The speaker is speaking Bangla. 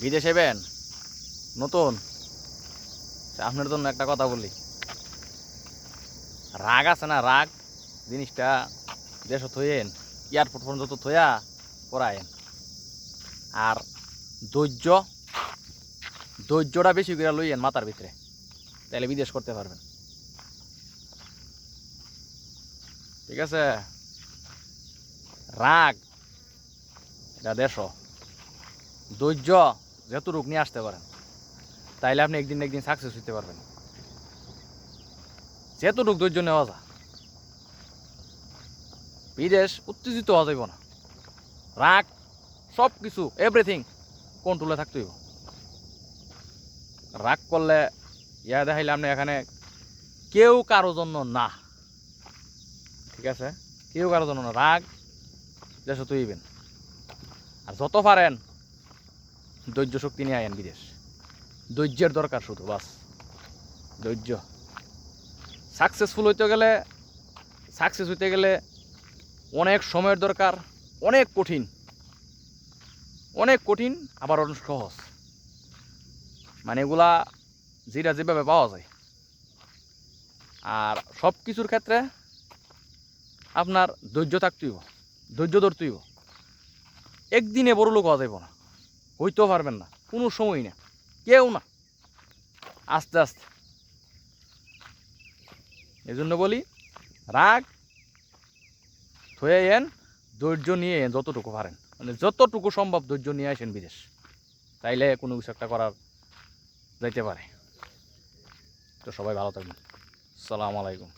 বিদেশ যাবেন নতুন, আপনার জন্য একটা কথা বলি, রাগ আছে না, রাগ জিনিসটা দেশ থইয়েন, এয়ারপোর্ট পর্যন্ত থইয়া পড়ায়েন। আর ধৈর্য, ধৈর্যটা বেশি করে লইয়েন মাথার ভিতরে, তাহলে বিদেশ করতে পারবেন। ঠিক আছে? রাগ এটা দেশ, ধৈর্য যতটুকু নিয়ে আসতে পারেন, তাইলে আপনি একদিন একদিন সাকসেস হইতে পারবেন। যতটুকু ধৈর্য নেওয়া যায়, বিদেশ উত্তেজিত হওয়া যাইব না। রাগ সব কিছু এভরিথিং কন্ট্রোলে থাকতে হইব। রাগ করলে ইয়া দেখাইলে আপনি এখানে কেউ কারো জন্য না। ঠিক আছে? কেউ কারো জন্য না, রাগ দেশ তৈবেন। আর যত পারেন ধৈর্য শক্তি নিয়ে আয়েন বিদেশ। ধৈর্যের দরকার শুধু, বাস ধৈর্য। সাকসেসফুল হইতে গেলে, সাকসেস হইতে গেলে অনেক সময়ের দরকার, অনেক কঠিন, অনেক কঠিন, আবার অনেক সহজ। মানে এগুলা যেটা যেভাবে পাওয়া যায়। আর সব কিছুর ক্ষেত্রে আপনার ধৈর্য থাকতেইব, ধৈর্য ধরতেইব। একদিনে বড় লোক হওয়া যাইব না, হইতেও পারবেন না, কোনো সময় না, কেউ না, আস্তে আস্তে। এই জন্য বলি, রাগ থয়ে এন, ধৈর্য নিয়ে এন যতটুকু পারেন, মানে যতটুকু সম্ভব ধৈর্য নিয়ে আসেন বিদেশ, তাইলে কোনো কিছু একটা করার যাইতে পারে। তো সবাই ভালো থাকবেন। আসসালামু আলাইকুম।